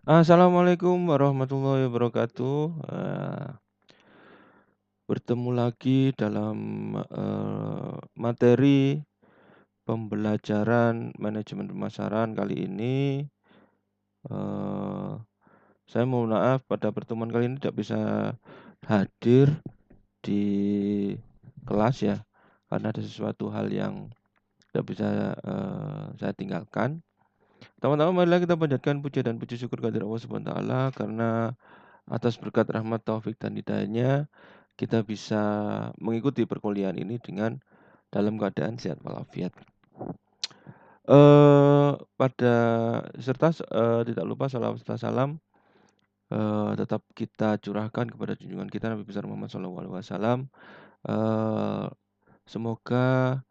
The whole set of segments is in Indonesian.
Assalamualaikum warahmatullahi wabarakatuh. Bertemu lagi dalam, materi pembelajaran manajemen pemasaran kali ini, eee, saya mohon maaf pada pertemuan kali ini tidak bisa hadir di kelas ya, karena ada sesuatu hal yang tidak bisa, saya tinggalkan. Pertama-tama marilah kita panjatkan puja dan puji syukur kehadirat Allah Subhanahu wa taala karena atas berkat rahmat, taufik dan hidayahnya kita bisa mengikuti perkuliahan ini dengan dalam keadaan sehat walafiat. Pada tidak lupa shalawat serta salam, tetap kita curahkan kepada junjungan kita Nabi besar Muhammad SAW. Semoga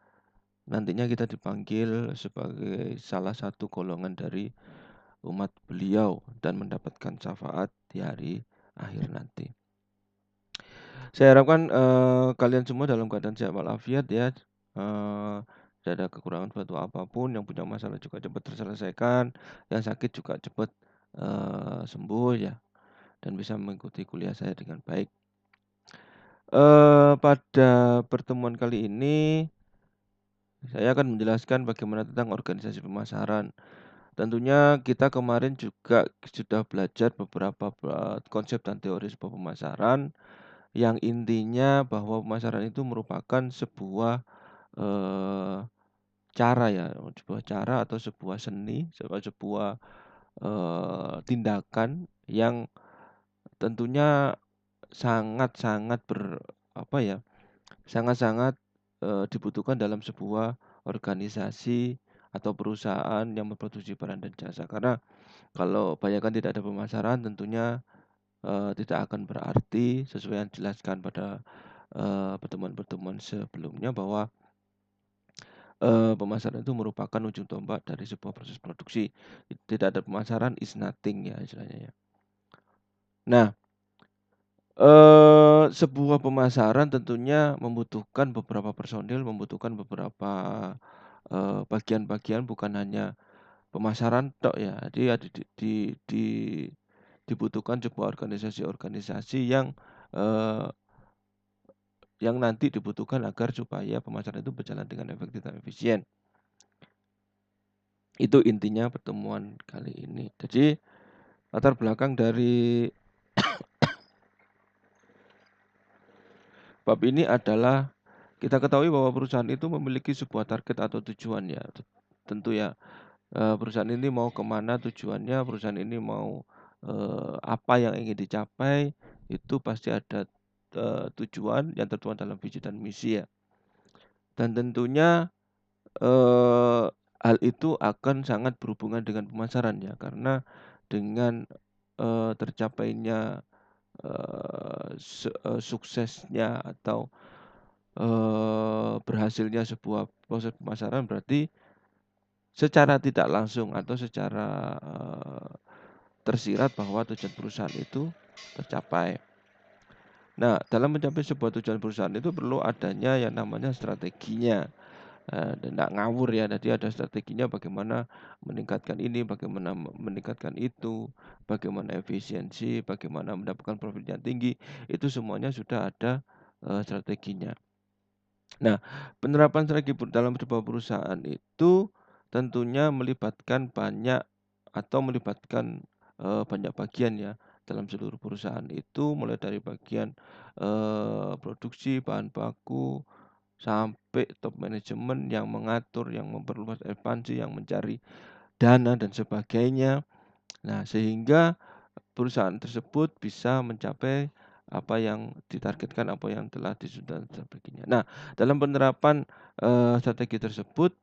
nantinya kita dipanggil sebagai salah satu golongan dari umat beliau dan mendapatkan syafaat di hari akhir nanti. Saya harapkan, kalian semua dalam keadaan sehat walafiat ya, tidak ada kekurangan suatu apapun, yang punya masalah juga cepat terselesaikan, yang sakit juga cepat, sembuh ya, dan bisa mengikuti kuliah saya dengan baik. Pada pertemuan kali ini, saya akan menjelaskan bagaimana tentang organisasi pemasaran. Tentunya kita kemarin juga sudah belajar beberapa, konsep dan teori sebuah pemasaran, yang intinya bahwa pemasaran itu merupakan sebuah, eee, cara ya, sebuah cara atau sebuah seni, sebuah, tindakan yang tentunya sangat-sangat apa ya, sangat-sangat, dibutuhkan dalam sebuah organisasi atau perusahaan yang memproduksi barang dan jasa. Karena kalau bayangkan tidak ada pemasaran tentunya, tidak akan berarti sesuai yang dijelaskan pada, pertemuan-pertemuan sebelumnya bahwa, pemasaran itu merupakan ujung tombak dari sebuah proses produksi. Tidak ada pemasaran is nothing ya istilahnya ya. Nah, sebuah pemasaran tentunya membutuhkan beberapa personil, membutuhkan beberapa, bagian-bagian bukan hanya pemasaran tok ya. Jadi ada dibutuhkan sebuah organisasi-organisasi yang nanti dibutuhkan agar supaya pemasaran itu berjalan dengan efektif dan efisien. Itu intinya pertemuan kali ini. Jadi latar belakang dari bab ini adalah kita ketahui bahwa perusahaan itu memiliki sebuah target atau tujuan ya. Tentu ya, perusahaan ini mau kemana tujuannya, perusahaan ini mau, apa yang ingin dicapai, itu pasti ada, tujuan yang tertuang dalam visi dan misi ya. Dan tentunya, eee, hal itu akan sangat berhubungan dengan pemasaran ya, karena dengan, tercapainya, suksesnya atau, berhasilnya sebuah proses pemasaran berarti secara tidak langsung atau secara, tersirat bahwa tujuan perusahaan itu tercapai. Nah, dalam mencapai sebuah tujuan perusahaan itu perlu adanya yang namanya strateginya. Dan nggak ngawur ya, jadi ada strateginya bagaimana meningkatkan ini, bagaimana meningkatkan itu, bagaimana efisiensi, bagaimana mendapatkan profit yang tinggi, itu semuanya sudah ada, strateginya. Nah, penerapan strategi dalam sebuah perusahaan itu tentunya melibatkan banyak atau melibatkan, banyak bagian ya dalam seluruh perusahaan itu mulai dari bagian, produksi, bahan baku, sampai top manajemen yang mengatur, yang memperluas ekspansi, yang mencari dana dan sebagainya. Nah, sehingga perusahaan tersebut bisa mencapai apa yang ditargetkan, apa yang telah disusun dan sebagainya. Nah, dalam penerapan, strategi tersebut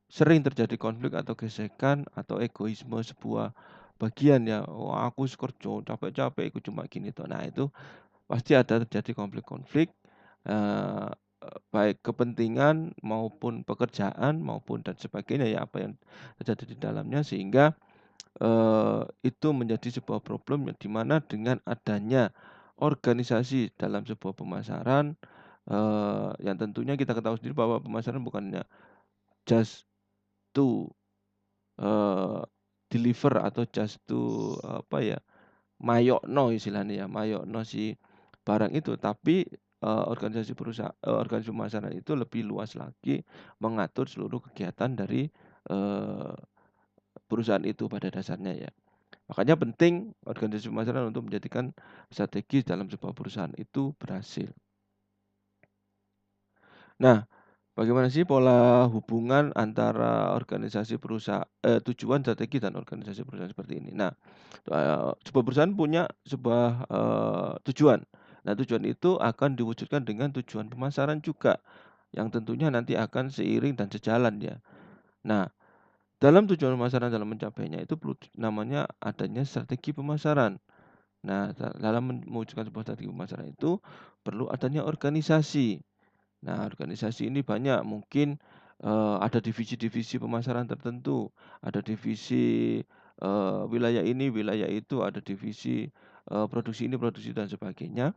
sering terjadi konflik atau gesekan atau egoisme sebuah bagian ya, "Wah, aku wis kerja capek-capek iku cuma gini toh." Nah, itu pasti ada terjadi konflik-konflik, eee baik kepentingan maupun pekerjaan maupun dan sebagainya ya, apa yang terjadi di dalamnya sehingga, itu menjadi sebuah problem yang di mana dengan adanya organisasi dalam sebuah pemasaran, yang tentunya kita ketahui sendiri bahwa pemasaran bukannya just to, eee, deliver atau just to, apa ya, mayokno istilahnya ya, mayokno si barang itu. Tapi, organisasi pemasaran itu lebih luas lagi mengatur seluruh kegiatan dari, eee, perusahaan itu pada dasarnya ya. Makanya penting organisasi pemasaran untuk menjadikan strategi dalam sebuah perusahaan itu berhasil. Nah, bagaimana sih pola hubungan antara tujuan, strategi, dan organisasi perusahaan seperti ini? Nah, sebuah perusahaan punya sebuah, tujuan. Nah, tujuan itu akan diwujudkan dengan tujuan pemasaran juga, yang tentunya nanti akan seiring dan sejalan ya. Nah, dalam tujuan pemasaran dalam mencapainya itu perlu namanya adanya strategi pemasaran. Nah, dalam mewujudkan sebuah strategi pemasaran itu perlu adanya organisasi. Nah, organisasi ini banyak, mungkin, ada divisi-divisi pemasaran tertentu, ada divisi, wilayah ini, wilayah itu, ada divisi, produksi ini, produksi dan sebagainya.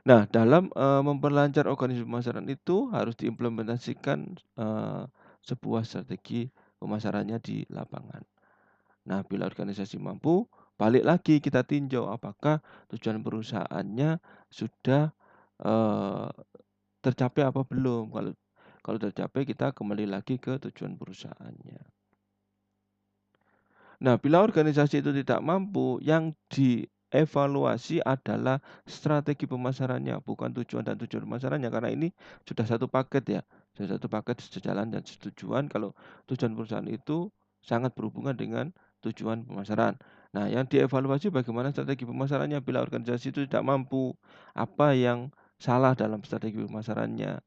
Nah, dalam, memperlancar organisasi pemasaran itu harus diimplementasikan, sebuah strategi pemasarannya di lapangan. Nah, bila organisasi mampu, balik lagi kita tinjau apakah tujuan perusahaannya sudah, eee tercapai apa belum? Kalau kalau tercapai kita kembali lagi ke tujuan perusahaannya. Nah, bila organisasi itu tidak mampu, yang dievaluasi adalah strategi pemasarannya, bukan tujuan dan tujuan pemasarannya, karena ini sudah satu paket ya, sudah satu paket sejalan dan setujuan kalau tujuan perusahaan itu sangat berhubungan dengan tujuan pemasaran. Nah, yang dievaluasi bagaimana strategi pemasarannya bila organisasi itu tidak mampu, apa yang salah dalam strategi pemasarannya.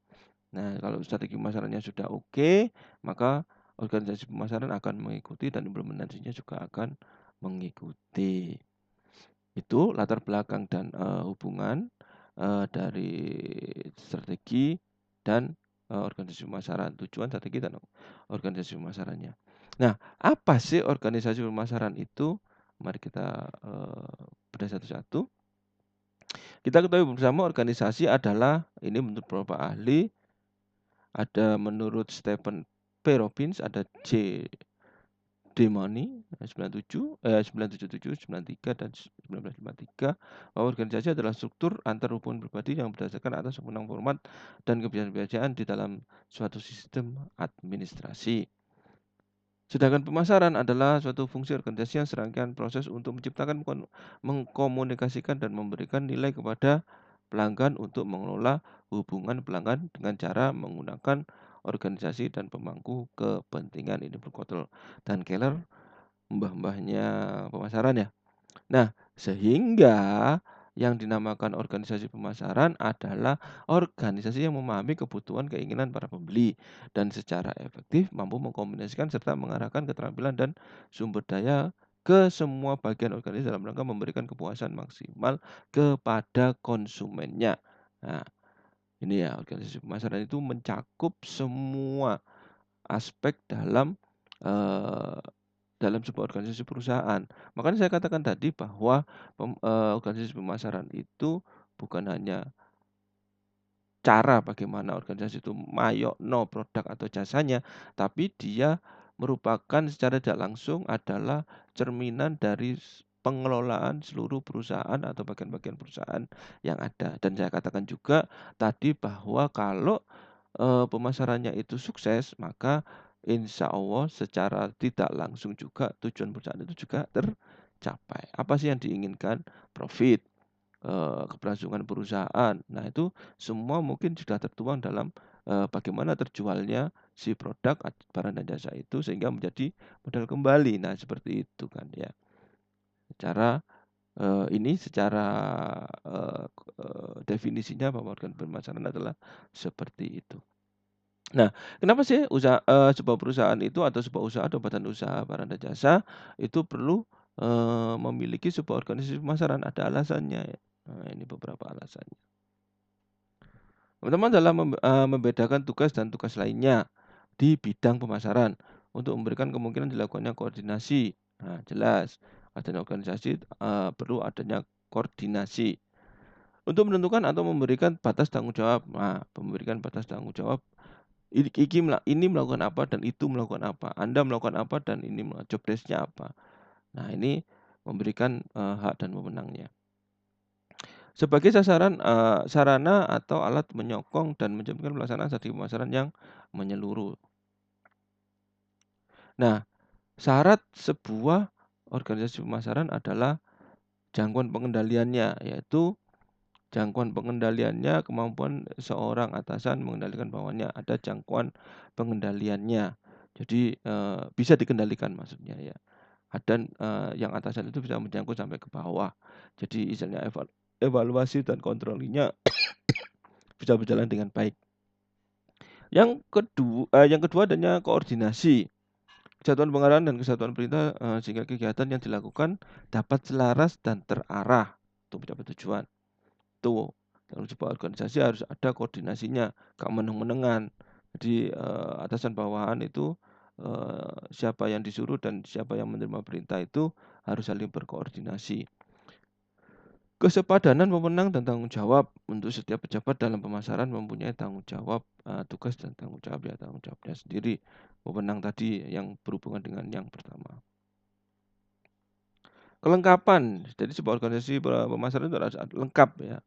Nah, kalau strategi pemasarannya sudah oke, maka organisasi pemasaran akan mengikuti dan implementasinya juga akan mengikuti. Itu latar belakang dan, hubungan, dari strategi dan, organisasi pemasaran, tujuan, strategi, dan organisasi pemasarannya. Nah, apa sih organisasi pemasaran itu? Mari kita, bedah satu-satu. Kita ketahui bersama organisasi adalah ini menurut beberapa ahli. Ada menurut Stephen P. Robbins, ada J. Money 977, 93 dan 1953, bahwa organisasi adalah struktur antar hubungan pribadi yang berdasarkan atas wewenang format dan kebiasaan-kebiasaan di dalam suatu sistem administrasi. Sedangkan pemasaran adalah suatu fungsi organisasi yang serangkaian proses untuk menciptakan, mengkomunikasikan, dan memberikan nilai kepada pelanggan untuk mengelola hubungan pelanggan dengan cara menggunakan organisasi dan pemangku kepentingan. Ini Burkotl dan Keller, mbah-mbahnya pemasaran ya. Nah, sehingga yang dinamakan organisasi pemasaran adalah organisasi yang memahami kebutuhan keinginan para pembeli dan secara efektif mampu mengkomunikasikan serta mengarahkan keterampilan dan sumber daya ke semua bagian organisasi dalam rangka memberikan kepuasan maksimal kepada konsumennya. Nah, ini ya, organisasi pemasaran itu mencakup semua aspek eee, dalam sebuah organisasi perusahaan. Makanya saya katakan tadi bahwa organisasi pemasaran itu bukan hanya cara bagaimana organisasi itu mayokno produk atau jasanya, tapi dia merupakan secara tidak langsung adalah cerminan dari pengelolaan seluruh perusahaan atau bagian-bagian perusahaan yang ada. Dan saya katakan juga tadi bahwa kalau, pemasarannya itu sukses, maka insya Allah secara tidak langsung juga tujuan perusahaan itu juga tercapai. Apa sih yang diinginkan? Profit, keberlangsungan perusahaan. Nah, itu semua mungkin sudah tertuang dalam, bagaimana terjualnya si produk, barang dan jasa itu sehingga menjadi modal kembali. Nah, seperti itu kan ya. Secara, secara, definisinya bahwa organ pemasaran adalah seperti itu. Nah, kenapa sih sebuah perusahaan itu atau sebuah usaha atau badan usaha barang dan jasa itu perlu, memiliki sebuah organisasi pemasaran? Ada alasannya ya. Nah, ini beberapa alasannya. Pertama adalah membedakan tugas dan tugas lainnya di bidang pemasaran untuk memberikan kemungkinan dilakukannya koordinasi. Nah, jelas adanya organisasi, perlu adanya koordinasi. Untuk menentukan atau memberikan batas tanggung jawab. Nah, memberikan batas tanggung jawab Ini melakukan apa dan itu melakukan apa. Anda melakukan apa dan ini job desk-nya apa. Nah, ini memberikan, hak dan wewenangnya. Sebagai sarana atau alat menyokong dan menjaminkan pelaksanaan strategi pemasaran yang menyeluruh. Nah, syarat sebuah organisasi pemasaran adalah jangkauan pengendaliannya, yaitu jangkauan pengendaliannya kemampuan seorang atasan mengendalikan bawahannya, ada jangkauan pengendaliannya. Jadi, bisa dikendalikan maksudnya ya. Dan, yang atasan itu bisa menjangkau sampai ke bawah. Jadi misalnya evaluasi dan kontrolnya bisa berjalan dengan baik. Yang kedua adanya koordinasi. Kesatuan pengarahan dan kesatuan perintah, sehingga kegiatan yang dilakukan dapat selaras dan terarah untuk mencapai tujuan. Tuh, dalam sebuah organisasi harus ada koordinasinya, gak meneng-menengan. Jadi, atasan bawahan itu, siapa yang disuruh dan siapa yang menerima perintah itu harus saling berkoordinasi. Kesepadanan wewenang dan tanggung jawab. Untuk setiap pejabat dalam pemasaran mempunyai tanggung jawab, tugas dan tanggung jawabnya sendiri. Wewenang tadi yang berhubungan dengan yang pertama. Kelengkapan, jadi sebuah organisasi pemasaran itu harus lengkap ya.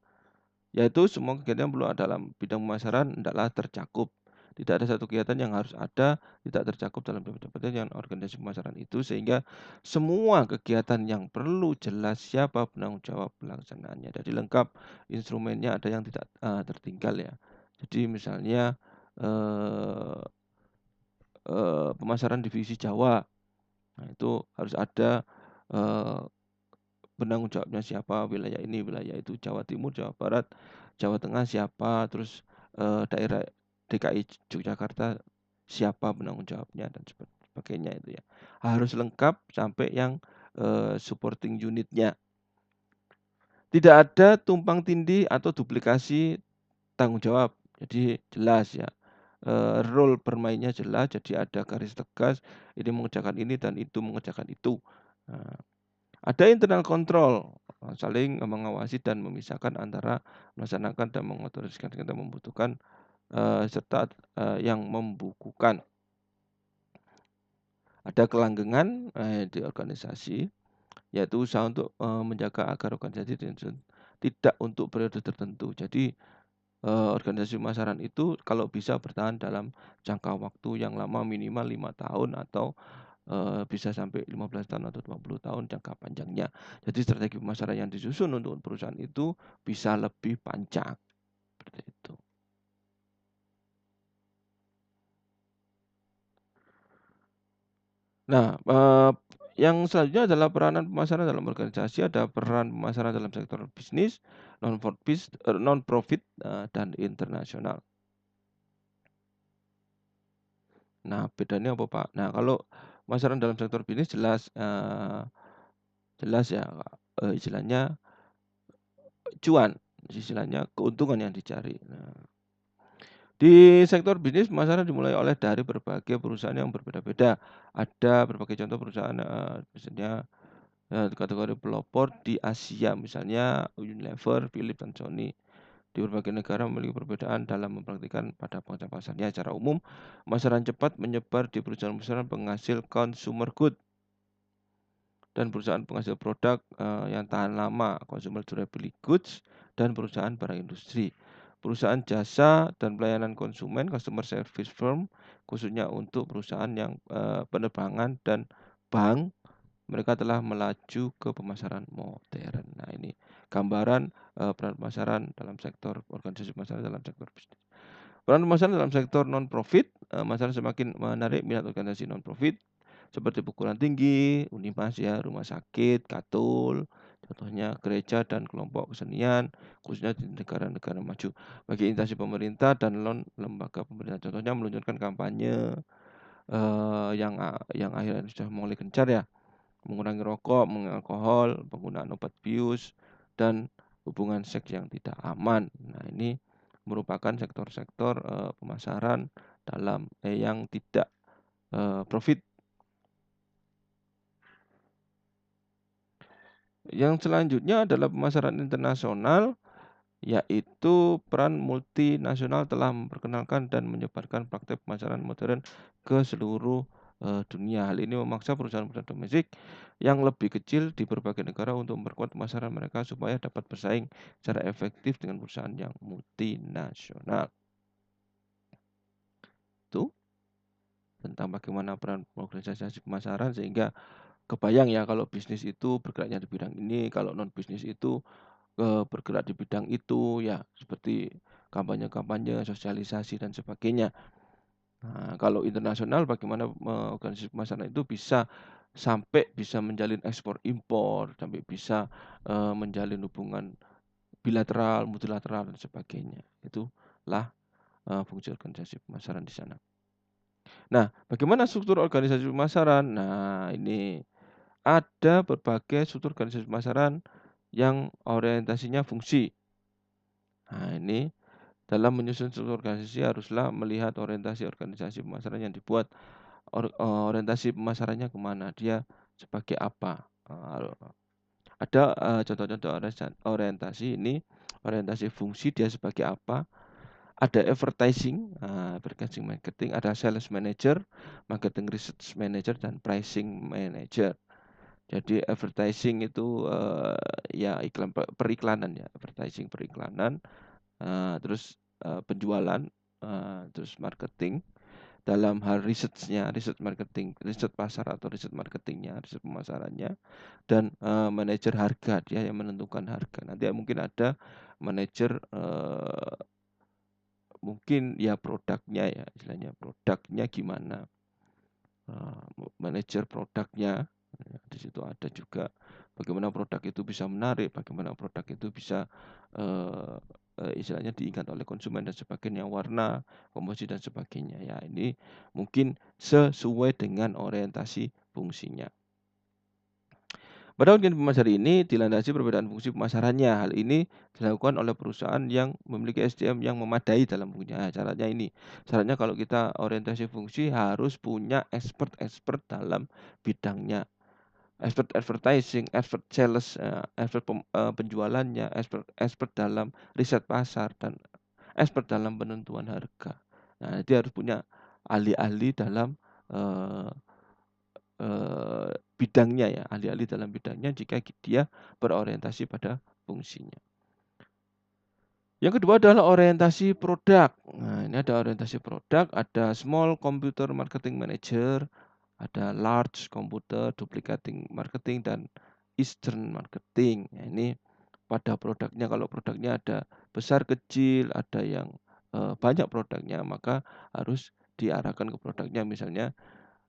Yaitu semua kegiatan yang perlu dalam bidang pemasaran hendaklah tercakup. Tidak ada satu kegiatan yang harus ada, tidak tercakup dalam yang organisasi pemasaran itu, sehingga semua kegiatan yang perlu jelas siapa penanggung jawab pelaksanaannya. Jadi lengkap, instrumennya ada yang tidak tertinggal ya. Jadi misalnya pemasaran divisi Jawa, nah itu harus ada penanggung jawabnya siapa, wilayah ini, wilayah itu, Jawa Timur, Jawa Barat, Jawa Tengah siapa, terus, daerah DKI Yogyakarta siapa penanggung jawabnya dan sebagainya itu ya. Harus lengkap sampai yang, supporting unit-nya. Tidak ada tumpang tindih atau duplikasi tanggung jawab. Jadi jelas ya, role bermainnya jelas, jadi ada garis tegas, ini mengerjakan ini dan itu mengerjakan itu. Nah, ada internal control, saling mengawasi dan memisahkan antara melaksanakan dan mengotorisasikan kita membutuhkan, serta, yang membukukan. Ada kelanggengan, di organisasi, yaitu usaha untuk, menjaga agar organisasi tidak untuk periode tertentu. Jadi, organisasi pemasaran itu kalau bisa bertahan dalam jangka waktu yang lama minimal 5 tahun atau bisa sampai 15 tahun atau 20 tahun jangka panjangnya. Jadi strategi pemasaran yang disusun untuk perusahaan itu bisa lebih panjang, seperti itu. Nah, yang selanjutnya adalah peranan pemasaran dalam organisasi, ada peran pemasaran dalam sektor bisnis, non-profit, dan internasional. Nah, bedanya apa, Pak? Nah, kalau pemasaran dalam sektor bisnis jelas ya, istilahnya cuan, istilahnya keuntungan yang dicari. Nah, di sektor bisnis pemasaran dimulai dari berbagai perusahaan yang berbeda-beda. Ada berbagai contoh perusahaan, misalnya, kategori pelopor di Asia, misalnya Unilever, Philips, dan Sony. Di berbagai negara memiliki perbedaan dalam mempraktikkan pada penguasaan pasarnya. Secara umum, pemasaran cepat menyebar di perusahaan-perusahaan penghasil consumer good dan perusahaan penghasil produk, yang tahan lama, consumer durability goods, dan perusahaan barang industri. Perusahaan jasa dan pelayanan konsumen, customer service firm, khususnya untuk perusahaan yang, penerbangan dan bank, mereka telah melaju ke pemasaran modern. Nah, ini gambaran, peran pemasaran dalam sektor organisasi pemasaran dalam sektor bisnis. Peran pemasaran dalam sektor non-profit, pemasaran semakin menarik minat organisasi non-profit seperti Perguruan Tinggi, Univas ya, rumah sakit, Katul, contohnya gereja dan kelompok kesenian, khususnya di negara-negara maju. Bagi instansi pemerintah dan lembaga pemerintah, contohnya meluncurkan kampanye, yang akhirnya sudah mulai gencar ya, mengurangi rokok, mengurangi alkohol, penggunaan obat bius, dan hubungan seks yang tidak aman. Nah, ini merupakan sektor-sektor, pemasaran yang tidak, profit. Yang selanjutnya adalah pemasaran internasional. yaitu peran multinasional telah memperkenalkan dan menyebarkan praktek pemasaran modern ke seluruh dunia. Hal ini memaksa perusahaan-perusahaan domestik yang lebih kecil di berbagai negara untuk memperkuat pemasaran mereka supaya dapat bersaing secara efektif dengan perusahaan yang multinasional. Itu tentang bagaimana peran organisasi pemasaran, sehingga kebayang ya kalau bisnis itu bergeraknya di bidang ini, kalau non bisnis itu bergerak di bidang itu, ya seperti kampanye-kampanye, sosialisasi dan sebagainya. Nah, kalau internasional bagaimana organisasi pemasaran itu bisa sampai bisa menjalin ekspor impor, sampai bisa menjalin hubungan bilateral, multilateral dan sebagainya. Itulah fungsi organisasi pemasaran di sana. Nah, bagaimana struktur organisasi pemasaran? Nah, ini ada berbagai struktur organisasi pemasaran yang orientasinya fungsi. Nah, ini dalam menyusun struktur organisasi haruslah melihat orientasi organisasi pemasaran yang dibuat, orientasi pemasarannya kemana, dia sebagai apa. Ada contoh-contoh orientasi ini, orientasi fungsi dia sebagai apa. Ada advertising marketing, ada sales manager, marketing research manager, dan pricing manager. Jadi advertising itu ya periklanan ya, advertising periklanan, terus penjualan, terus marketing. Dalam hal risetnya, riset marketing, riset pasar atau riset marketingnya, riset pemasarannya, dan manajer harga, dia yang menentukan harga. Nanti mungkin ada manajer mungkin ya produknya ya, istilahnya produknya gimana, manajer produknya. Di situ ada juga bagaimana produk itu bisa menarik, bagaimana produk itu bisa istilahnya diingat oleh konsumen dan sebagainya, warna, komposisi dan sebagainya. Ya, ini mungkin sesuai dengan orientasi fungsinya. Pada organisasi pemasar ini dilandasi perbedaan fungsi pemasarannya. Hal ini dilakukan oleh perusahaan yang memiliki SDM yang memadai dalam fungsinya. Nah, syaratnya ini. Syaratnya kalau kita orientasi fungsi harus punya expert dalam bidangnya. Expert advertising, expert sales, expert penjualannya, expert dalam riset pasar, dan expert dalam penentuan harga. Nah, dia harus punya ahli-ahli dalam bidangnya ya, ahli-ahli dalam bidangnya jika dia berorientasi pada fungsinya. Yang kedua adalah orientasi produk. Nah, ini ada orientasi produk, ada small computer marketing manager, ada large computer duplicating marketing, dan eastern marketing. Nah, ini pada produknya, kalau produknya ada besar kecil, ada yang banyak produknya, maka harus diarahkan ke produknya. Misalnya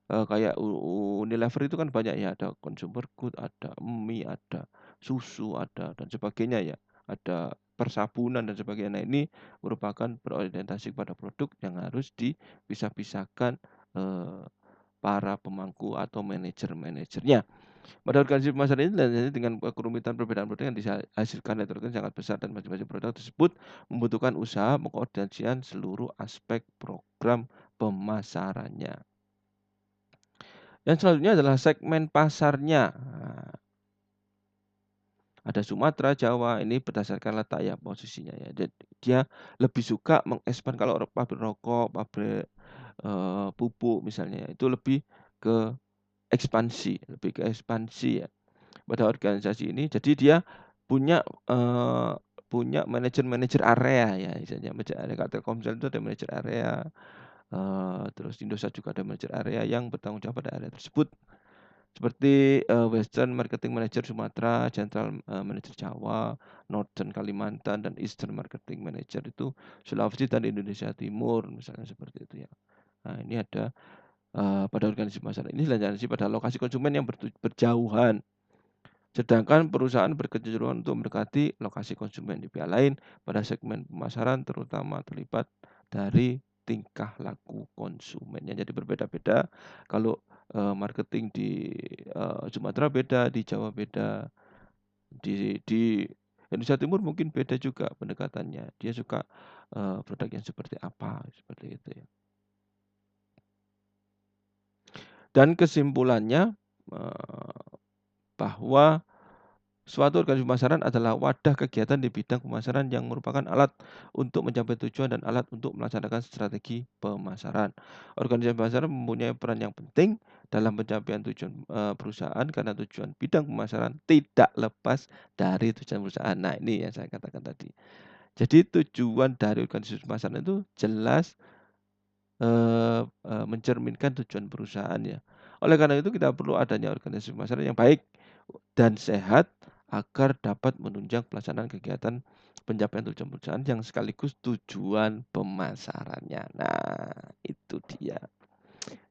kayak Unilever itu kan banyak ya, ada consumer good, ada mie, ada susu, ada dan sebagainya ya, ada persabunan dan sebagainya. Nah, ini merupakan berorientasi pada produk yang harus dipisah-pisahkan para pemangku atau manajer-manajernya. Pada organisasi pemasaran ini dengan kerumitan perbedaan produk yang dihasilkan network yang sangat besar, dan masing-masing produk tersebut membutuhkan usaha mengkoordinasikan seluruh aspek program pemasarannya. Yang selanjutnya adalah segmen pasarnya. Nah, ada Sumatera, Jawa, ini berdasarkan letak ya posisinya ya. Jadi dia lebih suka mengekspand, kalau pabrik rokok, pabrik pupuk misalnya, itu lebih ke ekspansi ya pada organisasi ini. Jadi dia punya punya manajer-manajer area ya, misalnya manajer area. Telkomsel itu ada manajer area, terus Indosat juga ada manajer area yang bertanggung jawab pada area tersebut. Seperti Western Marketing Manager Sumatera, Central Manager Jawa, Northern Kalimantan, dan Eastern Marketing Manager itu Sulawesi dan Indonesia Timur, misalnya seperti itu ya. Nah, ini ada pada organisasi pemasaran ini dilandasi pada lokasi konsumen yang berjauhan. Sedangkan perusahaan berkecenderungan untuk mendekati lokasi konsumen. Di pihak lain, pada segmen pemasaran terutama terlibat dari tingkah laku konsumennya. Jadi berbeda-beda. Kalau marketing di Sumatera beda, di Jawa beda, di Indonesia Timur mungkin beda juga pendekatannya. Dia suka produk yang seperti apa, seperti itu ya. Dan kesimpulannya bahwa Suatu organisasi pemasaran adalah wadah kegiatan di bidang pemasaran yang merupakan alat untuk mencapai tujuan dan alat untuk melaksanakan strategi pemasaran. Organisasi pemasaran mempunyai peran yang penting dalam pencapaian tujuan perusahaan karena tujuan bidang pemasaran tidak lepas dari tujuan perusahaan. Nah, ini yang saya katakan tadi. Jadi tujuan dari organisasi pemasaran itu jelas mencerminkan tujuan perusahaan ya. Oleh karena itu kita perlu adanya organisasi pemasaran yang baik dan sehat agar dapat menunjang pelaksanaan kegiatan pencapaian tujuan perusahaan yang sekaligus tujuan pemasarannya. Nah, itu dia.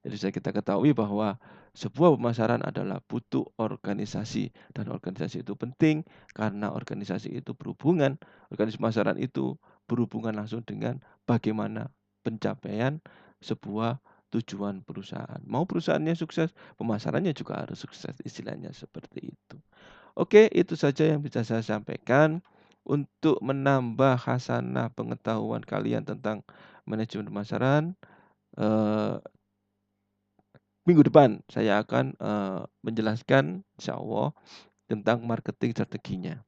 Jadi bisa kita ketahui bahwa sebuah pemasaran adalah butuh organisasi dan organisasi itu penting karena organisasi itu organisasi pemasaran itu berhubungan langsung dengan bagaimana pencapaian sebuah tujuan perusahaan. Mau perusahaannya sukses, pemasarannya juga harus sukses, istilahnya seperti itu. Oke, itu saja yang bisa saya sampaikan untuk menambah khasanah pengetahuan kalian tentang manajemen pemasaran. Eh, Minggu depan saya akan, menjelaskan insyaallah tentang marketing strateginya.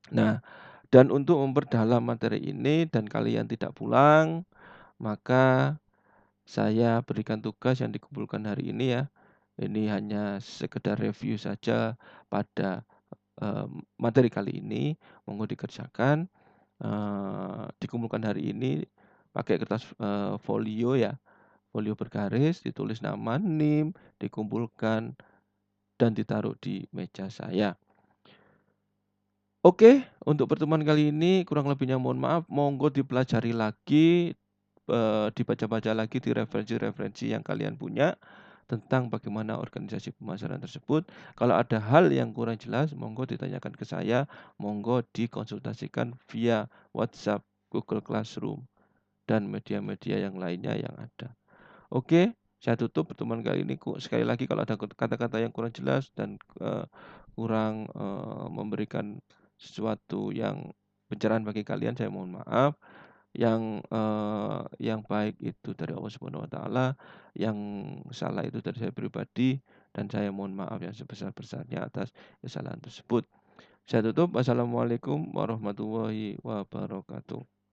Nah, dan untuk memperdalam materi ini dan kalian tidak pulang, maka saya berikan tugas yang dikumpulkan hari ini ya. Ini hanya sekedar review saja pada, materi kali ini, monggo dikerjakan, dikumpulkan hari ini pakai kertas, folio ya, folio bergaris, ditulis nama, NIM, dikumpulkan dan ditaruh di meja saya. Oke, untuk pertemuan kali ini kurang lebihnya mohon maaf, monggo dipelajari lagi, dibaca-baca lagi di referensi-referensi yang kalian punya tentang bagaimana organisasi pemasaran tersebut. Kalau ada hal yang kurang jelas, monggo ditanyakan ke saya, monggo dikonsultasikan via WhatsApp, Google Classroom, dan media-media yang lainnya yang ada. Oke, saya tutup pertemuan kali ini. Sekali lagi kalau ada kata-kata yang kurang jelas dan kurang memberikan sesuatu yang pencerahan bagi kalian, saya mohon maaf. Yang baik itu dari Allah Subhanahu wa taala, yang salah itu dari saya pribadi dan saya mohon maaf yang sebesar-besarnya atas kesalahan tersebut. Saya tutup. Wassalamualaikum warahmatullahi wabarakatuh.